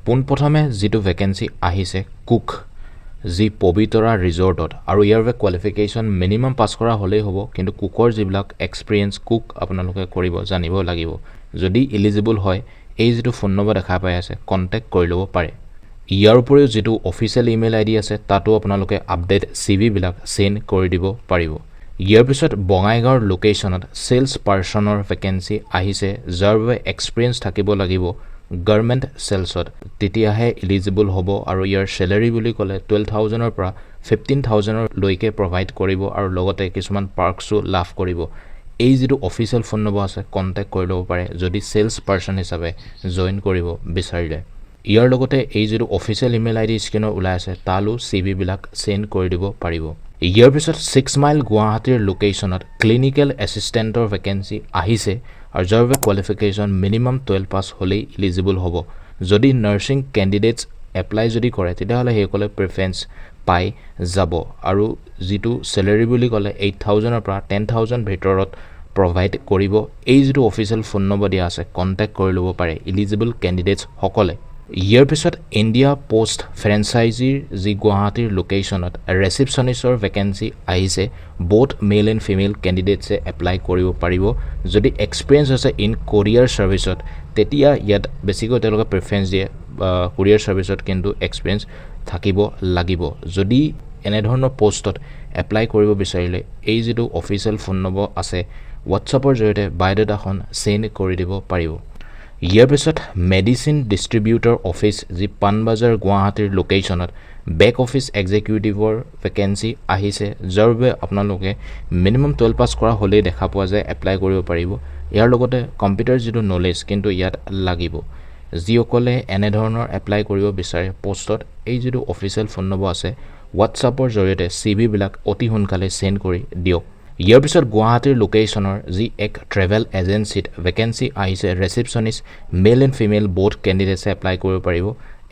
পোনপ্ৰথমে যিটো ভেকেন্সি আহিছে কুক যি পবিতৰা ৰিজৰ্টত আৰু ইয়াৰ বাবে কোৱালিফিকেশ্যন মিনিমাম পাছ কৰা হ'লেই হ'ব কিন্তু কুকৰ যিবিলাক এক্সপিৰিয়েঞ্চ কুক আপোনালোকে কৰিব জানিব লাগিব যদি এলিজিবল হয় এই যিটো ফোন নম্বৰ দেখা পাই আছে কণ্টেক্ট কৰি ল'ব পাৰে ইয়াৰ উপৰিও যিটো অফিচিয়েল ইমেইল আইডি আছে তাতো আপোনালোকে আপডেট CV বিলাক সেন্ড কৰি দিব পাৰিব ইয়াৰ পিছত বঙাইগাঁৱৰ লোকেশ্যনত সেলছ পাৰ্সনৰ ভেকেন্সি আহিছে যাৰ বাবে এক্সপিৰিয়েঞ্চ থাকিব লাগিব গভৰ্ণমেণ্ট সেলছত তেতিয়াহে এলিজিবল হ'ব আৰু ইয়াৰ স্যালাৰি বুলি ক'লে 12000 ৰ পৰা 15000 লৈকে প্ৰভাইড কৰিব আৰু লগতে কিছুমান পাৰ্কছো লাভ কৰিব এই যিটো অফিচিয়েল ফোন নম্বৰ আছে কণ্টেক্ট কৰি ল'ব পাৰে যদি সেলছ পাৰ্সন হিচাপে জয়েন কৰিব বিচাৰিলে ইয়াৰ লগতে এই যিটো অফিচিয়েল ইমেইল আইডি স্ক্ৰিনৰ ওলাই আছে তালো CV বিলাক সেন্ড কৰি দিব পাৰিব ইয়াৰ পিছত 6 মাইল গুৱাহাটীৰ লোকেশ্যনত ক্লিনিকেল এছিষ্টেণ্টৰ ভেকেন্সি আহিছে আৰু যাৰ বাবে কোৱালিফিকেশ্যন মিনিমাম 12 পাছ হ'লেই এলিজিবল হ'ব যদি নাৰ্ছিং কেণ্ডিডেটছ এপ্লাই যদি কৰে তেতিয়াহ'লে সেইসকলে প্ৰিফাৰেঞ্চ পাই যাব আৰু যিটো স্যালাৰি বুলি ক'লে 8000 ৰ পৰা 10000 ভিতৰত প্ৰভাইড কৰিব এই যিটো অফিচিয়েল ফোন নম্বৰ দিয়া আছে কণ্টেক্ট কৰি ল'ব পাৰে এলিজিবল কেণ্ডিডেটছ সকলে ইয়াৰ পিছত ইণ্ডিয়া পোষ্ট ফ্ৰেঞ্চাইজিৰ যি গুৱাহাটীৰ লোকেশ্যনত ৰেচিপশ্যনিষ্টৰ ভেকেন্সি আহিছে both male and female candidates apply কৰিব পাৰিব যদি এক্সপিৰিয়েঞ্চ আছে ইন কোৰিয়াৰ ছাৰ্ভিচত তেতিয়া ইয়াত বেছিকৈ তেওঁলোকে প্ৰিফাৰেঞ্চ দিয়ে কোৰিয়াৰ ছাৰ্ভিচত কিন্তু এক্সপিৰিয়েঞ্চ থাকিব লাগিব যদি এনেধৰণৰ পোষ্টত এপ্লাই কৰিব বিচাৰিলে এই যিটো অফিচিয়েল ফোন নম্বৰ আছে হোৱাটছআপৰ জৰিয়তে বায়'ডাটাখন সেন্ড কৰি দিব পাৰিব ইয়াৰ পিছত মেডিচিন ডিষ্ট্ৰিবিউটৰ অফিচ যি পাণবজাৰ গুৱাহাটীৰ লোকেশ্যনত বেক অফিচ এক্সিকিউটিভৰ ভেকেন্সি আহিছে যাৰ বাবে আপোনালোকে মিনিমাম 12 পাছ কৰা হ'লেই দেখা পোৱা যায় এপ্লাই কৰিব পাৰিব ইয়াৰ লগতে কম্পিউটাৰ যিটো নলেজ কিন্তু ইয়াত লাগিব যিসকলে এনেধৰণৰ এপ্লাই কৰিব বিচাৰে পোষ্টত এই যিটো অফিচিয়েল ফোন নম্বৰ আছে হোৱাটছআপৰ জৰিয়তে CV বিলাক অতি সোনকালে সেন্ড কৰি দিয়ক ইয়াৰ পিছত গুৱাহাটীৰ লোকেশ্যনৰ যি এক ট্ৰেভেল এজেন্সিত ভেকেন্সি আহিছে receptionist male and female both কেণ্ডিডেটছে apply কৰিব পাৰিব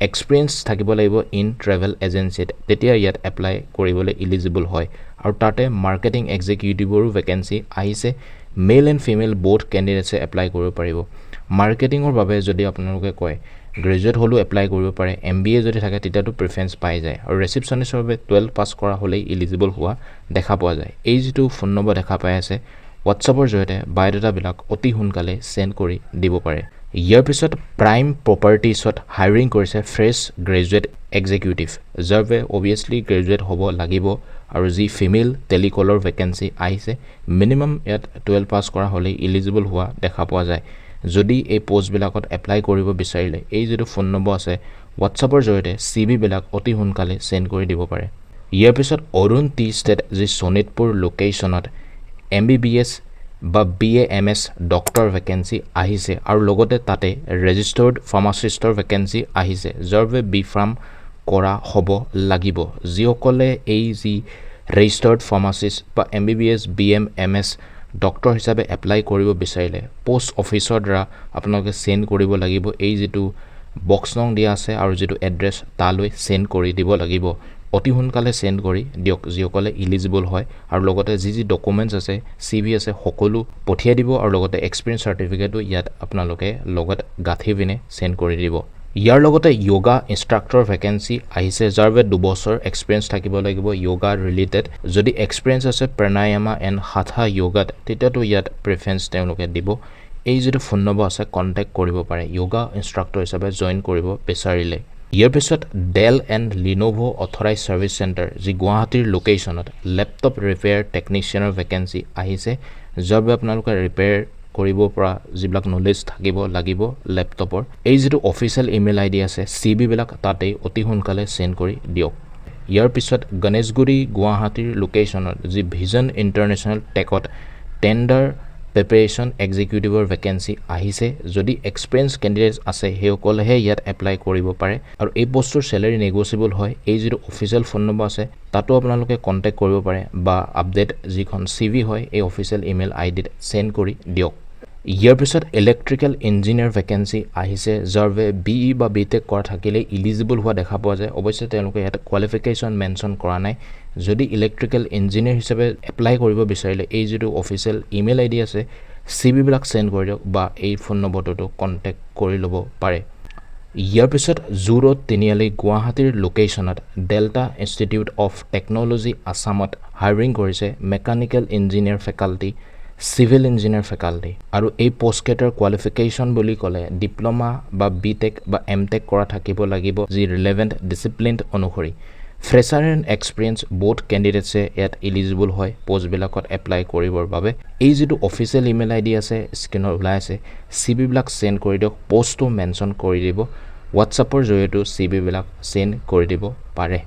এক্সপিৰিয়েঞ্চ থাকিব লাগিব ইন ট্ৰেভেল এজেন্সিত তেতিয়া ইয়াত এপ্লাই কৰিবলৈ এলিজিবল হয় আৰু তাতে মাৰ্কেটিং এক্সিকিউটিভৰো ভেকেন্সি আহিছে মেল এণ্ড ফিমেল বোথ কেণ্ডিডেটছে এপ্লাই কৰিব পাৰিব মাৰ্কেটিঙৰ বাবে যদি আপোনালোকে কয় গ্ৰেজুৱেট হ'লেও এপ্লাই কৰিব পাৰে MBA যদি থাকে তেতিয়াতো প্ৰিফাৰেঞ্চ পাই যায় আৰু ৰিচেপশ্যনিষ্টৰ বাবে 12 পাছ কৰা হ'লেই এলিজিবল হোৱা দেখা পোৱা যায় এই যিটো ফোন নম্বৰ দেখা পাই আছে হোৱাটছআপৰ জৰিয়তে বায়'ডাটাবিলাক অতি সোনকালে সেন্ড কৰি দিব পাৰে ইয়াৰ পিছত প্ৰাইম প্ৰপাৰ্টিছত হায়াৰিং কৰিছে ফ্ৰেছ গ্ৰেজুৱেট এক্সিকিউটিভ যাৰ বাবে অবভিয়াছলি গ্ৰেজুৱেট হ'ব লাগিব আৰু যি ফিমেল টেলিকলৰ ভেকেন্সি আহিছে মিনিমাম ইয়াত 12 পাছ কৰা হ'লেই এলিজিবল হোৱা দেখা পোৱা যায় যদি এই পোষ্টবিলাকত এপ্লাই কৰিব বিচাৰিলে এই যিটো ফোন নম্বৰ আছে হোৱাটছআপৰ জৰিয়তে CV বিলাক অতি সোনকালে সেন্ড কৰি দিব পাৰে ইয়াৰ পিছত অৰুণ টি ষ্টেট যি শোণিতপুৰ লোকেশ্যনত MBBS বা BAMS ডক্টৰ ভেকেন্সি আহিছে আৰু লগতে তাতে ৰেজিষ্টাৰ্ড ফাৰ্মাচিষ্টৰ ভেকেন্সি আহিছে যাৰ বাবে B.Pharm কৰা হ'ব লাগিব যিসকলে এই যি ৰেজিষ্টাৰ্ড ফাৰ্মাচিষ্ট বা MBBS BMS ডক্টৰ হিচাপে এপ্লাই কৰিব বিচাৰিলে পোষ্ট অফিচৰ দ্বাৰা আপোনালোকে সেন্ড কৰিব লাগিব এই যিটো বক্স নং দিয়া আছে আৰু যিটো এড্ৰেছ তালৈ সেন্ড কৰি দিব লাগিব অতি সোনকালে সেন্ড কৰি দিয়ক যিসকলে এলিজিবল হয় আৰু লগতে যি ডকুমেণ্টছ আছে CV আছে সকলো পঠিয়াই দিব আৰু লগতে এক্সপিৰিয়েঞ্চ চাৰ্টিফিকেটো ইয়াত আপোনালোকে লগত গাঁঠি পিনে সেন্ড কৰি দিব ইয়াৰ লগতে য়োগা ইনষ্ট্ৰাক্টৰ ভেকেন্সি আহিছে যাৰ বাবে 2 বছৰ এক্সপিৰিয়েঞ্চ থাকিব লাগিব য়োগা ৰিলেটেড যদি এক্সপিৰিয়েঞ্চ আছে প্ৰণায়ামা এণ্ড হাঠা য়োগাত তেতিয়াতো ইয়াত প্ৰিফাৰেঞ্চ তেওঁলোকে দিব এই যিটো ফোন নম্বৰ আছে কণ্টেক্ট কৰিব পাৰে য়োগা ইনষ্ট্ৰাক্টৰ হিচাপে জয়েন কৰিব বিচাৰিলে ইয়াৰ পিছত Dell and Lenovo authorise service centre যি গুৱাহাটীৰ লোকেশ্যনত লেপটপ ৰিপেয়াৰ টেকনিচিয়ানৰ ভেকেন্সি আহিছে যাৰ বাবে আপোনালোকে ৰিপেয়াৰ কৰিব পৰা যিবিলাক নলেজ থাকিব লাগিব লেপটপৰ এই যিটো অফিচিয়েল ইমেইল আইডি আছে CV বিলাক তাতে অতি সোনকালে সেন্ড কৰি দিয়ক ইয়াৰ পিছত গণেশগুৰি গুৱাহাটীৰ লোকেশ্যনত যি ভিজন ইণ্টাৰনেশ্যনেল টেকত টেণ্ডাৰ প্ৰিপেৰেশ্যন এক্সিকিউটিভৰ ভেকেন্সি আহিছে যদি এক্সপিৰিয়েঞ্চ কেণ্ডিডেটছ আছে সেইসকলেহে ইয়াত এপ্লাই কৰিব পাৰে আৰু এই পোষ্টৰ স্যালাৰি নেগোচিয়েবল হয় এই যিটো অফিচিয়েল ফোন নম্বৰ আছে তাতো আপোনালোকে কণ্টেক্ট কৰিব পাৰে বা আপডেট যিখন CV হয় এই অফিচিয়েল ইমেইল আইডিত সেন্ড কৰি দিয়ক ইয়াৰ পিছত ইলেক্ট্ৰিকেল ইঞ্জিনিয়াৰ ভেকেন্সি আহিছে যাৰ বাবে BE বা BTech কৰা থাকিলে এলিজিবল হোৱা দেখা পোৱা যায় অৱশ্যে তেওঁলোকে ইয়াত কোৱালিফিকেশ্যন মেনশ্যন কৰা নাই যদি ইলেক্ট্ৰিকেল ইঞ্জিনিয়াৰ হিচাপে এপ্লাই কৰিব বিচাৰিলে এই যিটো অফিচিয়েল ইমেইল আইডি আছে CV বিলাক সেন্ড কৰি দিয়ক বা এই ফোন নম্বৰটো কণ্টেক্ট কৰি ল'ব পাৰে ইয়াৰ পিছত জুৰোড তিনিআলি গুৱাহাটীৰ লোকেশ্যনত ডেল্টা ইনষ্টিটিউট অফ টেকন'লজি আছামত হায়াৰিং কৰিছে mechanical engineer faculty civil engineer faculty আৰু এই পোষ্টকেইটাৰ কোৱালিফিকেশ্যন বুলি ক'লে ডিপ্ল'মা বা বি টেক বা এম টেক কৰা থাকিব লাগিব যি ৰিলেভেণ্ট ডিচিপ্লিন অনুসৰি ফ্ৰেছাৰ এণ্ড এক্সপিৰিয়েঞ্চ বহুত কেণ্ডিডেটছে ইয়াত ইলিজিবল হয় পষ্টবিলাকত এপ্লাই কৰিবৰ বাবে এই যিটো অফিচিয়েল ইমেইল আইডি আছে স্ক্ৰীনত ওলাই আছে চিভিবিলাক চেণ্ড কৰি দিয়ক পষ্টটো মেনশ্যন কৰি দিব হোৱাটছআপৰ জৰিয়তেও চিভিবিলাক চেণ্ড কৰি দিব পাৰে